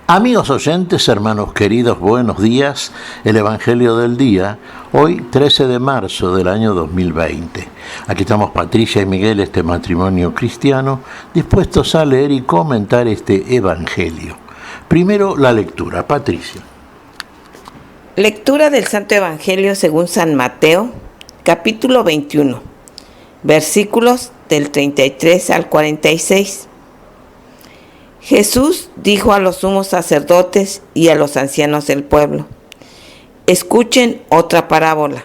Amigos oyentes, hermanos queridos, buenos días. El Evangelio del día, hoy 13 de marzo del año 2020. Aquí estamos Patricia y Miguel, este matrimonio cristiano, dispuestos a leer y comentar este Evangelio. Primero la lectura. Patricia. Lectura del Santo Evangelio según San Mateo, capítulo 21, versículos del 33 al 46. Jesús dijo a los sumos sacerdotes y a los ancianos del pueblo: escuchen otra parábola.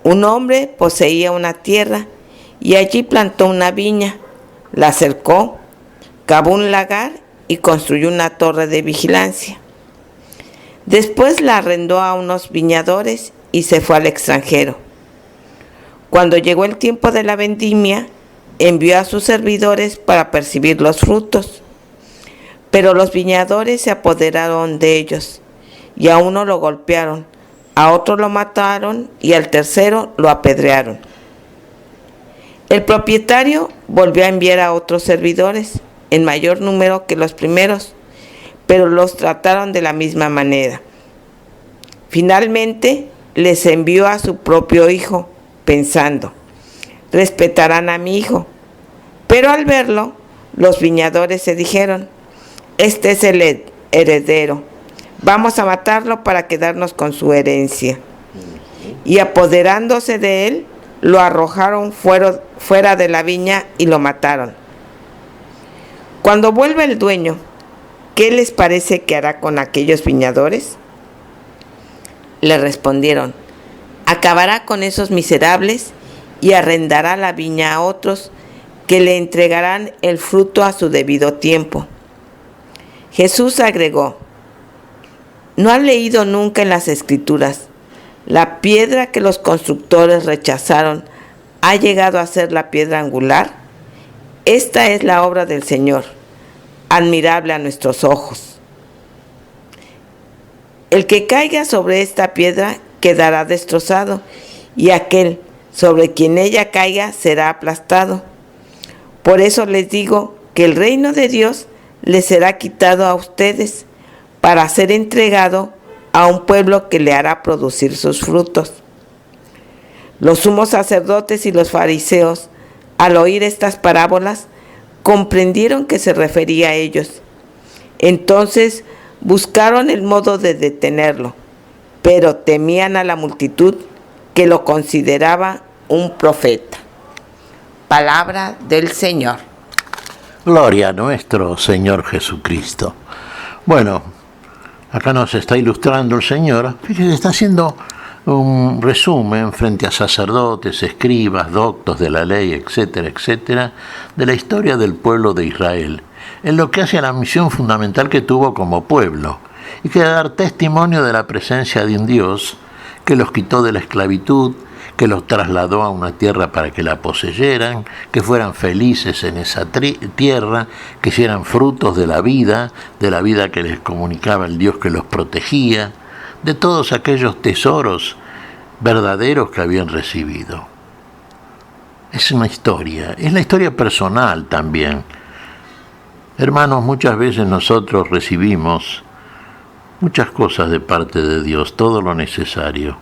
Un hombre poseía una tierra y allí plantó una viña, la cercó, cavó un lagar y construyó una torre de vigilancia. Después la arrendó a unos viñadores y se fue al extranjero. Cuando llegó el tiempo de la vendimia, envió a sus servidores para percibir los frutos. Pero los viñadores se apoderaron de ellos, y a uno lo golpearon, a otro lo mataron y al tercero lo apedrearon. El propietario volvió a enviar a otros servidores, en mayor número que los primeros, pero los trataron de la misma manera. Finalmente les envió a su propio hijo, pensando: respetarán a mi hijo. Pero al verlo, los viñadores se dijeron: este es el heredero, vamos a matarlo para quedarnos con su herencia. Y apoderándose de él, lo arrojaron fuera de la viña y lo mataron. Cuando vuelva el dueño, ¿qué les parece que hará con aquellos viñadores? Le respondieron: acabará con esos miserables y arrendará la viña a otros que le entregarán el fruto a su debido tiempo. Jesús agregó: ¿no han leído nunca en las Escrituras: la piedra que los constructores rechazaron ha llegado a ser la piedra angular? Esta es la obra del Señor, admirable a nuestros ojos. El que caiga sobre esta piedra quedará destrozado, y aquel sobre quien ella caiga será aplastado. Por eso les digo que el reino de Dios les será quitado a ustedes para ser entregado a un pueblo que le hará producir sus frutos. Los sumos sacerdotes y los fariseos, al oír estas parábolas, comprendieron que se refería a ellos. Entonces buscaron el modo de detenerlo, pero temían a la multitud, que lo consideraba un profeta. Palabra del Señor. Gloria a nuestro Señor Jesucristo. Bueno, acá nos está ilustrando el Señor. Fíjese, está haciendo un resumen frente a sacerdotes, escribas, doctos de la ley, etcétera, etcétera, de la historia del pueblo de Israel, en lo que hace a la misión fundamental que tuvo como pueblo, y que dar testimonio de la presencia de un Dios que los quitó de la esclavitud, que los trasladó a una tierra para que la poseyeran, que fueran felices en esa tierra, que hicieran frutos de la vida que les comunicaba el Dios que los protegía, de todos aquellos tesoros verdaderos que habían recibido. Es una historia, es la historia personal también. Hermanos, muchas veces nosotros recibimos muchas cosas de parte de Dios, todo lo necesario.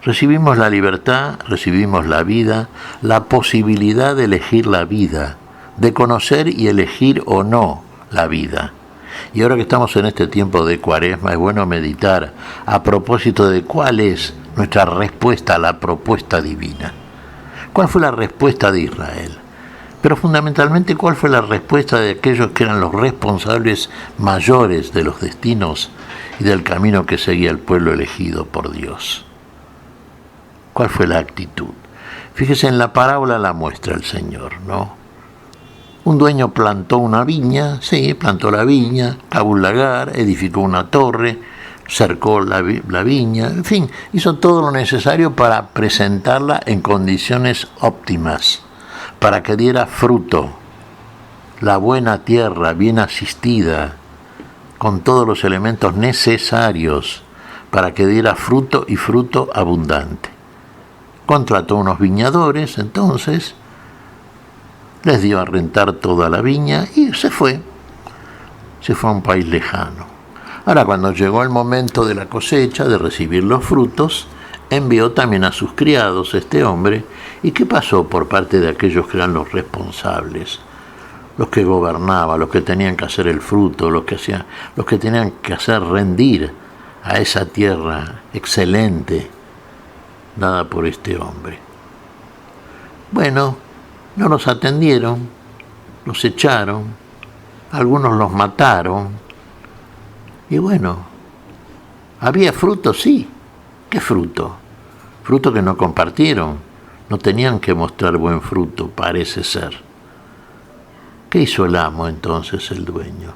Recibimos la libertad, recibimos la vida, la posibilidad de elegir la vida, de conocer y elegir o no la vida. Y ahora que estamos en este tiempo de Cuaresma, es bueno meditar a propósito de cuál es nuestra respuesta a la propuesta divina. ¿Cuál fue la respuesta de Israel? Pero fundamentalmente, ¿cuál fue la respuesta de aquellos que eran los responsables mayores de los destinos y del camino que seguía el pueblo elegido por Dios? ¿Cuál fue la actitud? Fíjese, en la parábola la muestra el Señor, ¿no? Un dueño plantó una viña, sí, plantó la viña, cavó un lagar, edificó una torre, cercó la viña, en fin, hizo todo lo necesario para presentarla en condiciones óptimas, para que diera fruto. La buena tierra, bien asistida, con todos los elementos necesarios para que diera fruto y fruto abundante. Contrató unos viñadores, entonces les dio a rentar toda la viña y se fue. se fue a un país lejano. Ahora, cuando llegó el momento de la cosecha, de recibir los frutos, envió también a sus criados este hombre. ¿Y qué pasó por parte de aquellos que eran los responsables? Los que gobernaban, los que tenían que hacer el fruto, los que tenían que hacer rendir a esa tierra excelente dada por este hombre. Bueno, no los atendieron, los echaron, algunos los mataron, y bueno, ¿había fruto? Sí. ¿Qué fruto? Fruto que no compartieron, no tenían que mostrar buen fruto, parece ser. ¿Qué hizo el amo entonces, el dueño?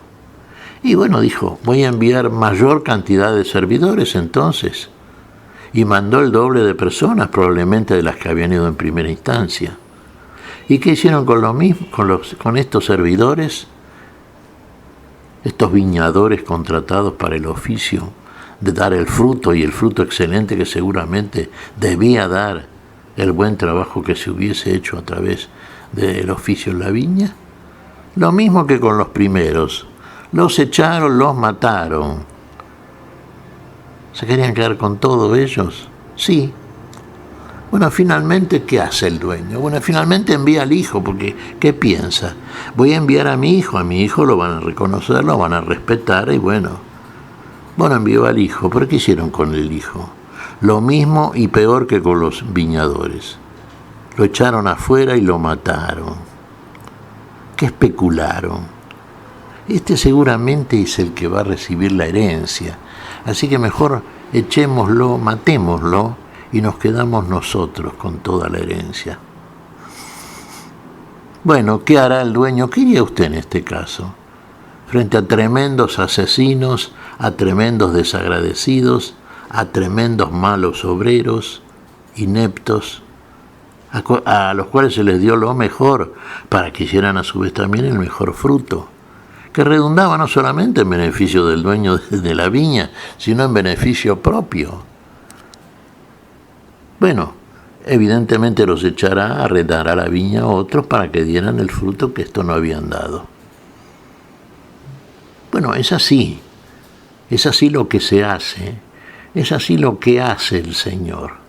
Y bueno, dijo, voy a enviar mayor cantidad de servidores entonces. Y mandó el doble de personas, probablemente de las que habían ido en primera instancia. ¿Y qué hicieron con lo mismo, con estos servidores? Estos viñadores contratados para el oficio de dar el fruto, y el fruto excelente que seguramente debía dar el buen trabajo que se hubiese hecho a través del oficio en la viña. Lo mismo que con los primeros. Los echaron, los mataron. ¿Se querían quedar con todos ellos? Sí. Bueno, finalmente, ¿qué hace el dueño? Bueno, finalmente envía al hijo, porque ¿qué piensa? Voy a enviar a mi hijo lo van a reconocer, lo van a respetar, y bueno, envió al hijo, pero ¿qué hicieron con el hijo? Lo mismo y peor que con los viñadores. Lo echaron afuera y lo mataron. ¿Qué especularon? Este seguramente es el que va a recibir la herencia, así que mejor echémoslo, matémoslo, y nos quedamos nosotros con toda la herencia. Bueno, ¿qué hará el dueño? ¿Qué haría usted en este caso? Frente a tremendos asesinos, a tremendos desagradecidos, a tremendos malos obreros, ineptos, a los cuales se les dio lo mejor para que hicieran a su vez también el mejor fruto, que redundaba no solamente en beneficio del dueño de la viña, sino en beneficio propio. Bueno, evidentemente los echará, arrendará la viña a otros para que dieran el fruto que estos no habían dado. Bueno, es así lo que se hace, es así lo que hace el Señor.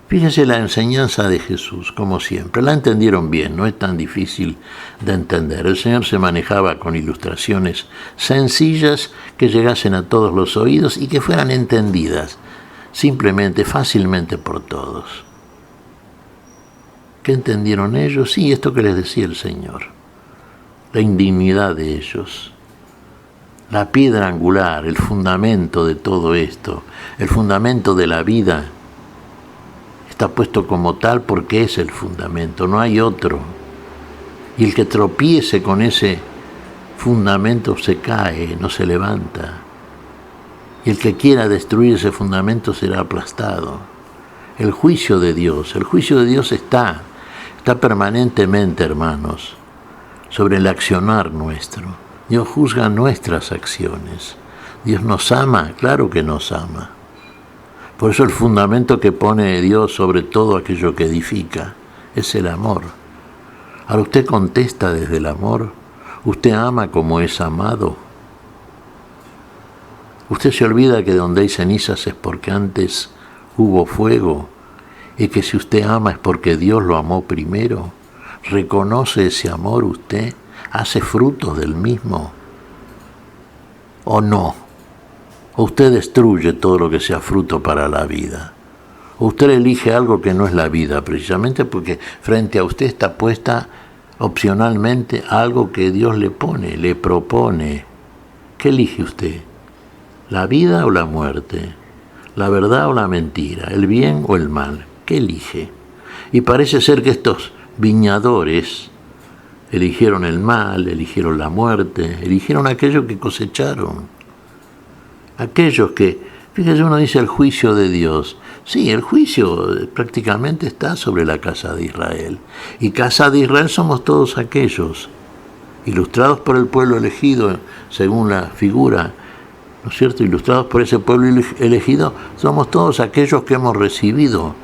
Fíjese la enseñanza de Jesús, como siempre, la entendieron bien, no es tan difícil de entender. El Señor se manejaba con ilustraciones sencillas que llegasen a todos los oídos y que fueran entendidas simplemente, fácilmente por todos. ¿Qué entendieron ellos? Sí, esto que les decía el Señor. La indignidad de ellos. La piedra angular, el fundamento de todo esto, el fundamento de la vida, está puesto como tal porque es el fundamento, no hay otro. Y el que tropiece con ese fundamento se cae, no se levanta. Y el que quiera destruir ese fundamento será aplastado. El juicio de Dios está permanentemente, hermanos, sobre el accionar nuestro. Dios juzga nuestras acciones. Dios nos ama, claro que nos ama. Por eso el fundamento que pone Dios sobre todo aquello que edifica es el amor. Ahora usted contesta desde el amor. Usted ama como es amado. Usted se olvida que donde hay cenizas es porque antes hubo fuego, y que si usted ama es porque Dios lo amó primero. ¿Reconoce ese amor usted? ¿Hace frutos del mismo? ¿O no? ¿O usted destruye todo lo que sea fruto para la vida? ¿O usted elige algo que no es la vida, precisamente porque frente a usted está puesta opcionalmente algo que Dios le pone, le propone? ¿Qué elige usted? ¿La vida o la muerte? ¿La verdad o la mentira? ¿El bien o el mal? ¿Qué elige? Y parece ser que estos viñadores eligieron el mal, eligieron la muerte, eligieron aquello que cosecharon. Aquellos que, fíjese, uno dice el juicio de Dios. Sí, el juicio prácticamente está sobre la casa de Israel. Y casa de Israel somos todos aquellos, ilustrados por el pueblo elegido, según la figura, ¿no es cierto? Ilustrados por ese pueblo elegido, somos todos aquellos que hemos recibido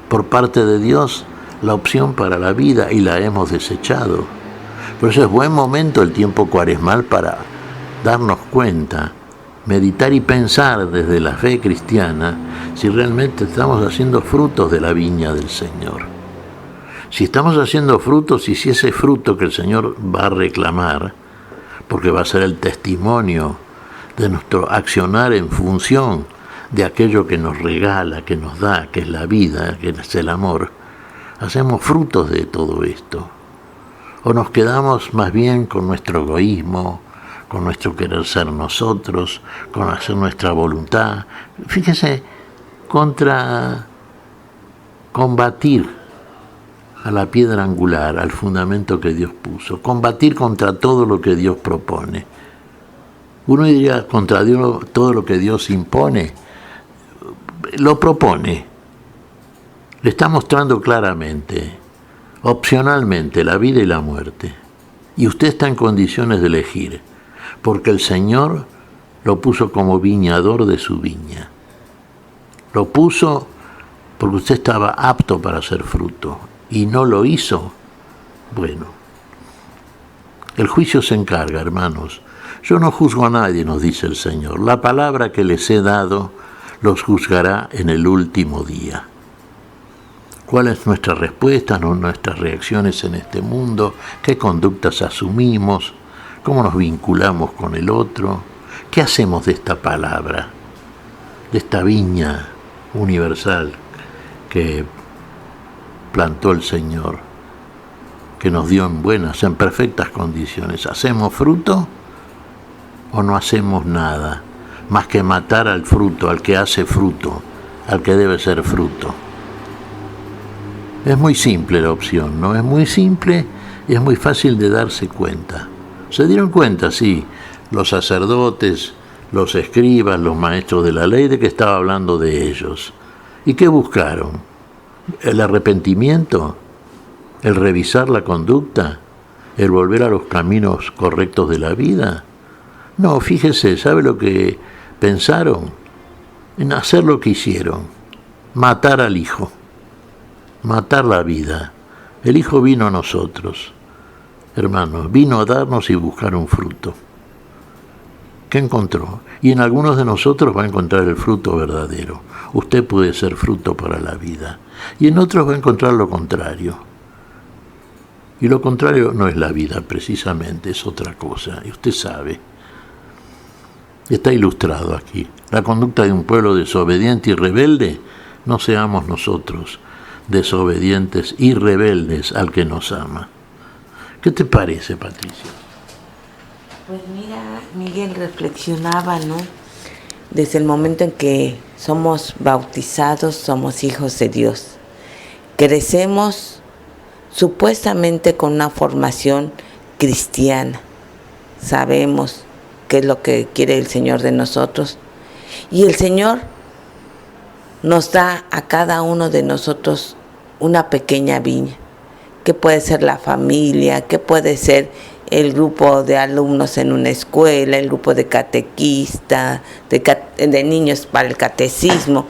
por parte de Dios la opción para la vida y la hemos desechado. Por eso es buen momento el tiempo cuaresmal para darnos cuenta, meditar y pensar desde la fe cristiana si realmente estamos haciendo frutos de la viña del Señor. Si estamos haciendo frutos y si ese fruto que el Señor va a reclamar, porque va a ser el testimonio de nuestro accionar en función de aquello que nos regala, que nos da, que es la vida, que es el amor, hacemos frutos de todo esto. O nos quedamos más bien con nuestro egoísmo, con nuestro querer ser nosotros, con hacer nuestra voluntad. Fíjese, combatir a la piedra angular, al fundamento que Dios puso, combatir contra todo lo que Dios propone. Uno diría contra Dios, todo lo que Dios impone, lo propone, le está mostrando claramente, opcionalmente, la vida y la muerte. Y usted está en condiciones de elegir, porque el Señor lo puso como viñador de su viña. Lo puso porque usted estaba apto para hacer fruto y no lo hizo. Bueno, el juicio se encarga, hermanos. Yo no juzgo a nadie, nos dice el Señor. La palabra que les he dado los juzgará en el último día. ¿Cuál es nuestra respuesta, nuestras reacciones en este mundo? ¿Qué conductas asumimos? ¿Cómo nos vinculamos con el otro? ¿Qué hacemos de esta palabra, de esta viña universal que plantó el Señor, que nos dio en buenas, en perfectas condiciones? ¿Hacemos fruto o no hacemos nada más que matar al fruto, al que hace fruto, al que debe ser fruto? Es muy simple la opción, ¿no? Es muy simple y es muy fácil de darse cuenta. Se dieron cuenta, sí, los sacerdotes, los escribas, los maestros de la ley, de que estaba hablando de ellos. ¿Y qué buscaron? ¿El arrepentimiento? ¿El revisar la conducta? ¿El volver a los caminos correctos de la vida? No, fíjese, ¿sabe lo que pensaron? En hacer lo que hicieron, matar al Hijo, matar la vida. El Hijo vino a nosotros, hermanos, vino a darnos y buscar un fruto. ¿Qué encontró? Y en algunos de nosotros va a encontrar el fruto verdadero. Usted puede ser fruto para la vida. Y en otros va a encontrar lo contrario. Y lo contrario no es la vida precisamente, es otra cosa. Y usted sabe. Está ilustrado aquí. La conducta de un pueblo desobediente y rebelde, no seamos nosotros desobedientes y rebeldes al que nos ama. ¿Qué te parece, Patricia? Pues mira, Miguel, reflexionaba, ¿no? Desde el momento en que somos bautizados, somos hijos de Dios. Crecemos supuestamente con una formación cristiana. Sabemos qué es lo que quiere el Señor de nosotros. Y el Señor nos da a cada uno de nosotros una pequeña viña, que puede ser la familia, que puede ser el grupo de alumnos en una escuela, el grupo de catequistas, de niños para el catecismo.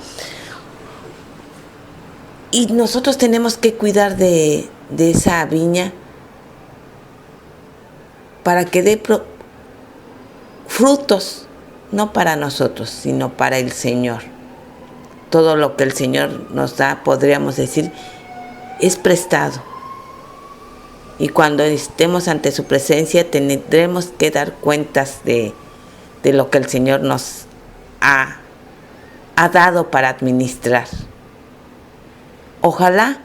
Y nosotros tenemos que cuidar de esa viña para que dé frutos, no para nosotros, sino para el Señor. Todo lo que el Señor nos da, podríamos decir, es prestado. Y cuando estemos ante su presencia, tendremos que dar cuentas de lo que el Señor nos ha dado para administrar. Ojalá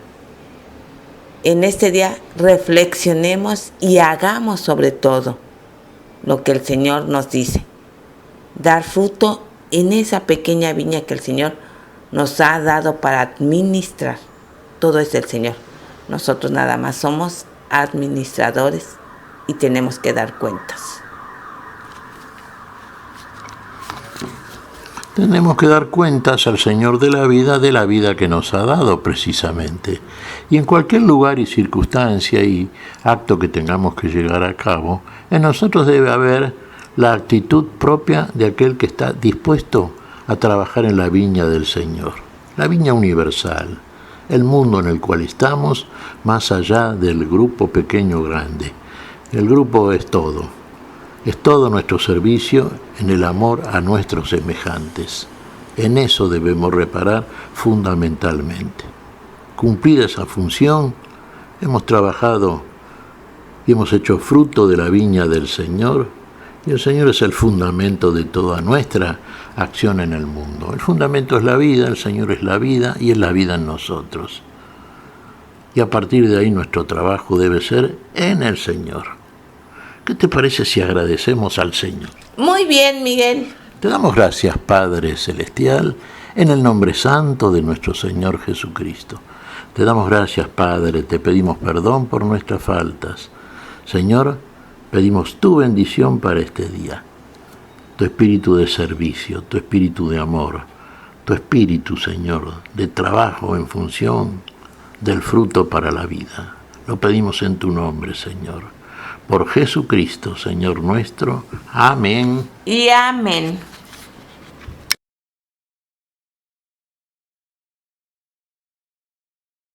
en este día reflexionemos y hagamos sobre todo lo que el Señor nos dice. Dar fruto en esa pequeña viña que el Señor nos ha dado para administrar. Todo es del Señor. Nosotros nada más somos administradores y tenemos que dar cuentas. Tenemos que dar cuentas al Señor de la vida que nos ha dado precisamente. Y en cualquier lugar y circunstancia y acto que tengamos que llegar a cabo, en nosotros debe haber la actitud propia de aquel que está dispuesto a trabajar en la viña del Señor, la viña universal, el mundo en el cual estamos, más allá del grupo pequeño o grande, El grupo es todo nuestro servicio en el amor a nuestros semejantes. En eso debemos reparar fundamentalmente. Cumplida esa función, hemos trabajado y hemos hecho fruto de la viña del Señor, y el Señor es el fundamento de toda nuestra acción en el mundo. El fundamento es la vida, el Señor es la vida y es la vida en nosotros. Y a partir de ahí nuestro trabajo debe ser en el Señor. ¿Qué te parece si agradecemos al Señor? Muy bien, Miguel. Te damos gracias, Padre Celestial, en el nombre santo de nuestro Señor Jesucristo. Te damos gracias, Padre, te pedimos perdón por nuestras faltas. Señor, pedimos tu bendición para este día, tu espíritu de servicio, tu espíritu de amor, tu espíritu, Señor, de trabajo en función del fruto para la vida. Lo pedimos en tu nombre, Señor. Por Jesucristo, Señor nuestro. Amén. Y amén.